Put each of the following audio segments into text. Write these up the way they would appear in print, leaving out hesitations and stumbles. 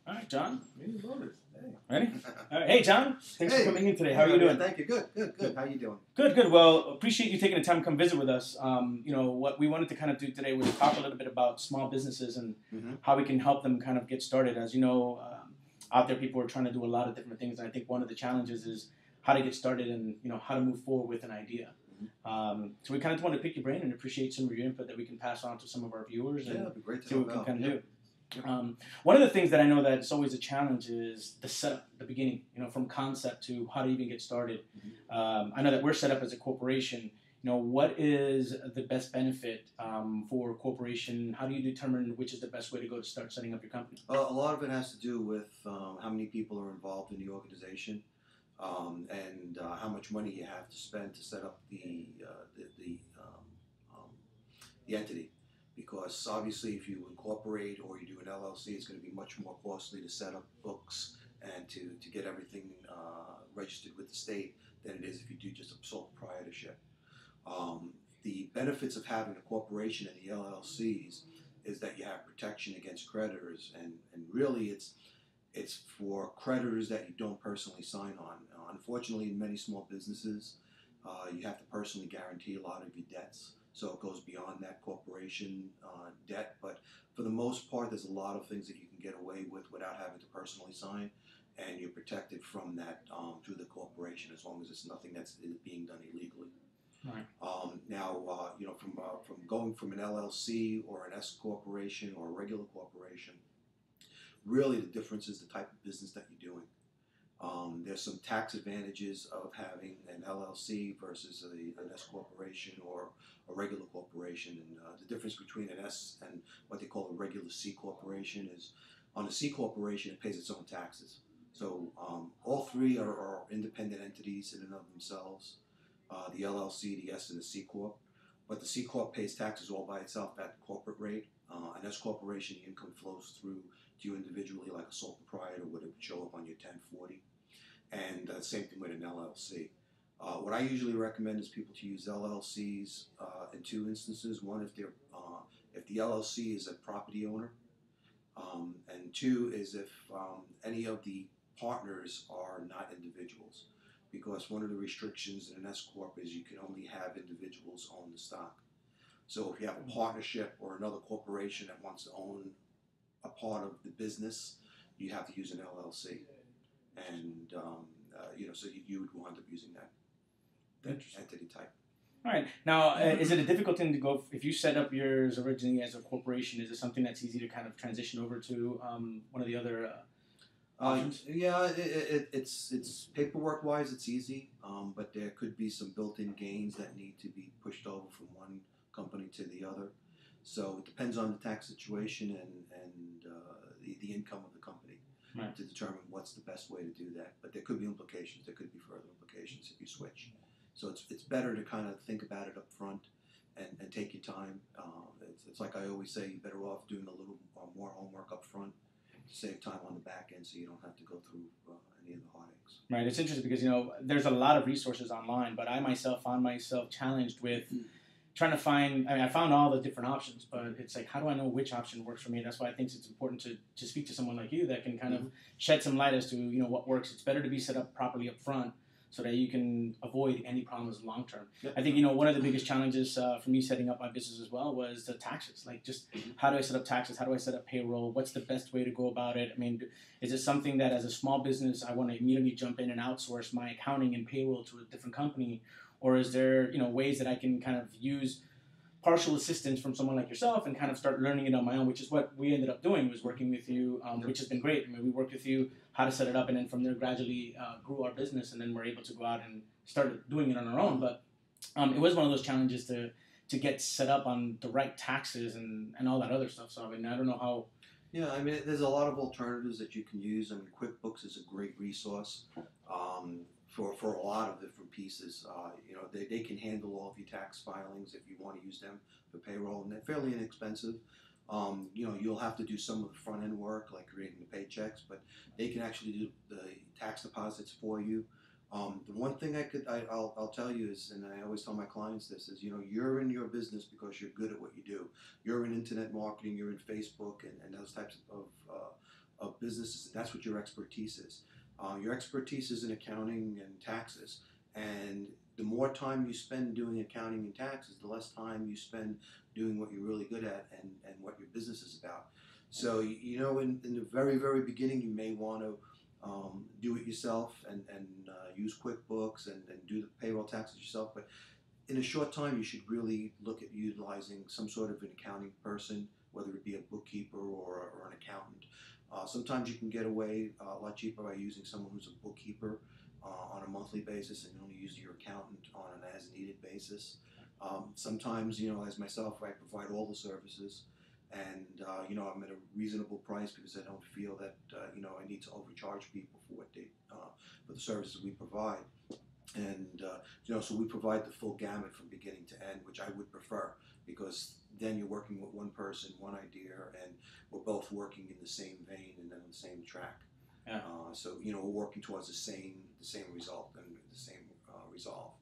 All right, John. Hey. Ready? All right. Hey, John. Thanks for coming in today. How are you doing? Thank you. Good. How you doing? Good. Well, appreciate you taking the time to come visit with us. What we wanted to kind of do today was talk a little bit about small businesses and how we can help them kind of get started. As you know, out there people are trying to do a lot of different things, and I think one of the challenges is how to get started and how to move forward with an idea. So we kind of just want to pick your brain and appreciate some of your input that we can pass on to some of our viewers and it'd be great to see what we can kind of do. Yeah. One of the things that I know that it's always a challenge is the setup, the beginning, from concept to how to even get started. I know that we're set up as a corporation. What is the best benefit for a corporation? How do you determine which is the best way to go to start setting up your company? A lot of it has to do with how many people are involved in the organization and how much money you have to spend to set up the entity. Because obviously if you incorporate or you do an LLC, it's going to be much more costly to set up books and to get everything registered with the state than it is if you do just a sole proprietorship. The benefits of having a corporation and the LLCs is that you have protection against creditors, and really it's for creditors that you don't personally sign on. Unfortunately, in many small businesses, you have to personally guarantee a lot of your debts. So it goes beyond that corporation debt, but for the most part, there's a lot of things that you can get away with without having to personally sign, and you're protected from that through the corporation as long as it's nothing that's being done illegally. Right. From going from an LLC or an S corporation or a regular corporation, really the difference is the type of business that you're doing. There's some tax advantages of having an LLC versus an S corporation or a regular corporation. And the difference between an S and what they call a regular C corporation is on a C corporation, it pays its own taxes. So all three are independent entities in and of themselves, the LLC, the S, and the C Corp. But the C Corp pays taxes all by itself at the corporate rate. An S corporation, the income flows through to you individually like a sole proprietor would show up on your 1040. And same thing with an LLC. What I usually recommend is people to use LLCs in two instances. One, if the LLC is a property owner, and two is if any of the partners are not individuals. Because one of the restrictions in an S corp is you can only have individuals own the stock. So if you have a partnership or another corporation that wants to own a part of the business, you have to use an LLC. And so you would wind up using that entity type. All right. Now, is it a difficult thing to go if you set up yours originally as a corporation? Is it something that's easy to kind of transition over to one of the other options? Yeah, it's paperwork wise, it's easy, but there could be some built-in gains that need to be pushed over from one company to the other. So it depends on the tax situation and the income of the company. Right. To determine what's the best way to do that. But there could be implications. There could be further implications if you switch. So it's better to kind of think about it up front and take your time. It's like I always say, you're better off doing a little more homework up front to save time on the back end so you don't have to go through any of the heartaches. Right. It's interesting because, there's a lot of resources online, but I myself found myself challenged with trying to find, I found all the different options, but it's like, how do I know which option works for me? That's why I think it's important to speak to someone like you that can kind of shed some light as to, what works. It's better to be set up properly up front so that you can avoid any problems long term. Yep. I think, one of the biggest challenges for me setting up my business as well was the taxes. Like just how do I set up taxes? How do I set up payroll? What's the best way to go about it? I mean, is it something that as a small business, I want to immediately jump in and outsource my accounting and payroll to a different company? Or is there, ways that I can kind of use partial assistance from someone like yourself and kind of start learning it on my own, which is what we ended up doing, was working with you, which has been great. I mean, we worked with you, how to set it up, and then from there gradually grew our business, and then we're able to go out and start doing it on our own. But it was one of those challenges to get set up on the right taxes and all that other stuff. So, I mean, I don't know how... Yeah, I mean, there's a lot of alternatives that you can use. I mean, QuickBooks is a great resource. For a lot of different pieces. They can handle all of your tax filings if you want to use them for payroll, and they're fairly inexpensive. You'll have to do some of the front end work, like creating the paychecks, but they can actually do the tax deposits for you. The one thing I'll tell you is, and I always tell my clients this, is you're in your business because you're good at what you do. You're in internet marketing, you're in Facebook and those types of businesses, and that's what your expertise is. Your expertise is in accounting and taxes, and the more time you spend doing accounting and taxes, the less time you spend doing what you're really good at and what your business is about. So, in the very, very beginning, you may want to do it yourself and use QuickBooks and do the payroll taxes yourself. But in a short time, you should really look at utilizing some sort of an accounting person, whether it be a bookkeeper or an accountant. Sometimes you can get away a lot cheaper by using someone who's a bookkeeper on a monthly basis and only use your accountant on an as-needed basis. Sometimes, as myself, I provide all the services, and I'm at a reasonable price because I don't feel that I need to overcharge people for what they for the services we provide. And so we provide the full gamut from beginning to end, which I would prefer, because then you're working with one person, one idea, and we're both working in the same vein and on the same track. Yeah. So we're working towards the same result and the same resolve.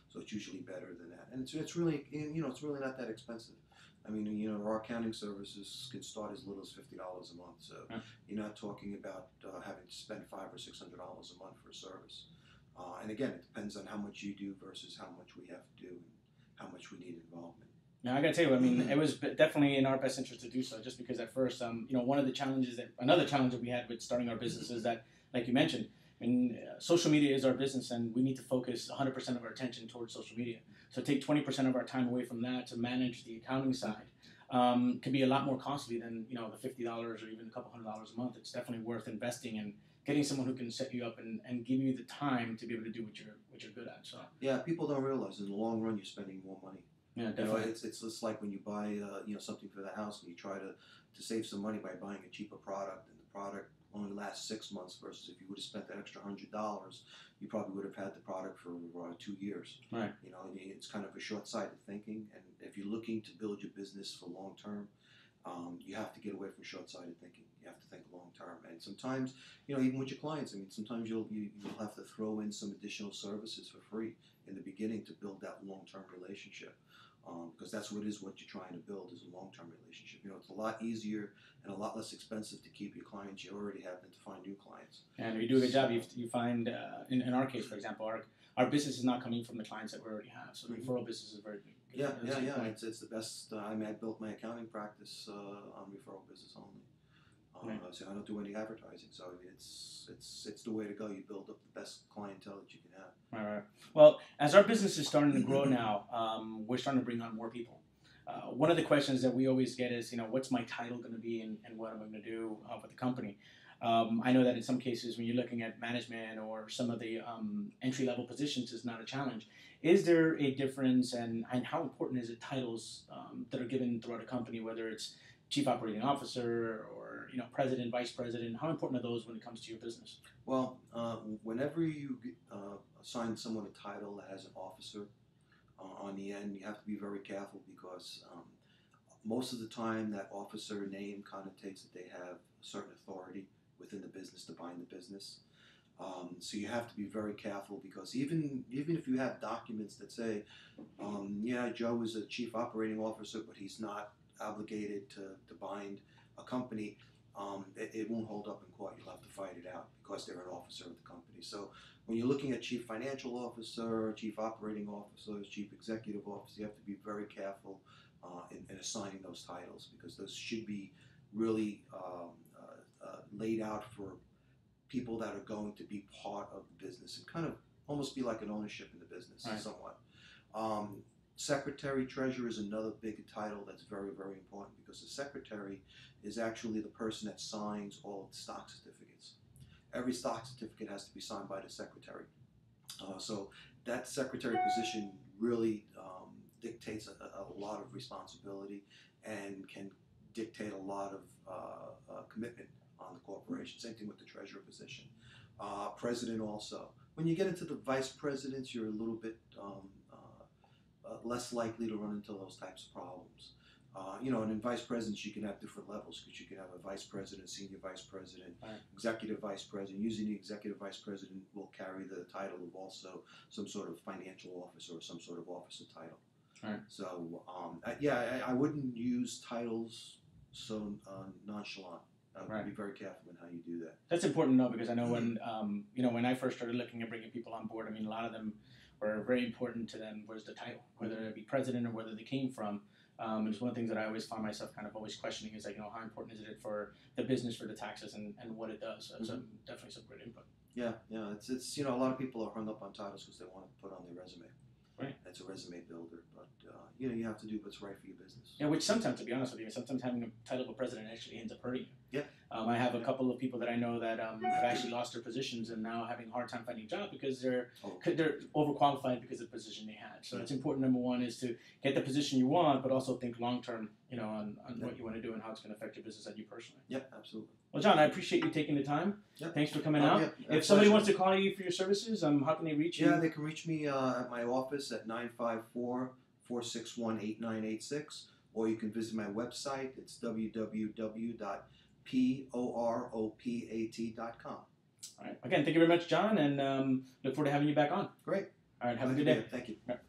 So it's usually better than that, and it's really it's really not that expensive. I mean, our accounting services can start as little as $50 a month. So you're not talking about having to spend $500 or $600 a month for a service. And again, it depends on how much you do versus how much we have to do and how much we need involvement. Now, I got to tell you, I mean, it was definitely in our best interest to do so, just because at first, one of the challenges another challenge that we had with starting our business is that, like you mentioned, social media is our business, and we need to focus 100% of our attention towards social media. So take 20% of our time away from that to manage the accounting side can be a lot more costly than the $50 or even a couple $100 a month. It's definitely worth investing in getting someone who can set you up and give you the time to be able to do what you're good at. So yeah, people don't realize in the long run you're spending more money. Yeah, definitely. It's just like when you buy something for the house and you try to save some money by buying a cheaper product, and the product only lasts 6 months versus if you would have spent that extra $100, you probably would have had the product for 2 years. Right. It's kind of a short-sighted thinking, and if you're looking to build your business for long term, you have to get away from short-sighted thinking. You have to think long term, and sometimes, even with your clients, I mean, sometimes you'll have to throw in some additional services for free in the beginning to build that long-term relationship. Because that's what you're trying to build is a long-term relationship. It's a lot easier and a lot less expensive to keep your clients you already have than to find new clients. And if you do a good job, you find, in our case, for example, our business is not coming from the clients that we already have. So the referral business is very big. Yeah. It's the best. I built my accounting practice on referral business only. Right. So I don't do any advertising. So it's the way to go. You build up the best clientele that you can have. Right. Well, as our business is starting to grow now, we're starting to bring on more people. One of the questions that we always get is, what's my title going to be and what am I going to do with the company? I know that in some cases when you're looking at management or some of the entry-level positions is not a challenge. Is there a difference, and how important is it titles that are given throughout a company, whether it's Chief Operating Officer or President, Vice President? How important are those when it comes to your business? Well, whenever you assign someone a title that has an officer on the end, you have to be very careful because most of the time that officer name connotates that they have a certain authority within the business to bind the business. So you have to be very careful because even if you have documents that say, Joe is a Chief Operating Officer, but he's not obligated to bind a company, it won't hold up in court. You'll have to fight it out because they're an officer of the company. So when you're looking at Chief Financial Officer, Chief Operating Officer, Chief Executive Officer, you have to be very careful in assigning those titles because those should be really laid out for people that are going to be part of the business and kind of almost be like an ownership in the business. Right. Somewhat. Secretary Treasurer is another big title that's very, very important because the secretary is actually the person that signs all of the stock certificates. Every stock certificate has to be signed by the secretary. So that secretary position really dictates a lot of responsibility and can dictate a lot of commitment on the corporation. Same thing with the treasurer position. President also. When you get into the vice presidents, you're a little bit less likely to run into those types of problems. And in vice presidents, you can have different levels because you can have a vice president, senior vice president, right, executive vice president. Usually the executive vice president will carry the title of also some sort of financial officer or some sort of officer title. Right. So, I wouldn't use titles so nonchalant. Right. Be very careful in how you do that. That's important to know, because I know when when I first started looking at bringing people on board, I mean, a lot of them were very important to them was the title, whether it be president or whether they came from. And it's one of the things that I always found myself kind of always questioning is like, how important is it for the business, for the taxes, and what it does. So definitely some great input. Yeah. It's a lot of people are hung up on titles because they want to put on their resume. Right. It's a resume builder, but you have to do what's right for your business. Yeah, which sometimes, to be honest with you, sometimes having a title of a president actually ends up hurting you. Yeah. I have a couple of people that I know that have actually lost their positions and now having a hard time finding a job because they're overqualified because of the position they had. So it's important, number one, is to get the position you want, but also think long term, on what you want to do and how it's going to affect your business and you personally. Yeah, absolutely. Well, John, I appreciate you taking the time. Yeah. Thanks for coming out. Yeah, if somebody wants to call you for your services, how can they reach you? Yeah, they can reach me at my office at 954-461-8986, or you can visit my website. It's www.poropat.com. All right. Again, thank you very much, John, and look forward to having you back on. Great. All right. Have a good day. Thank you. All right.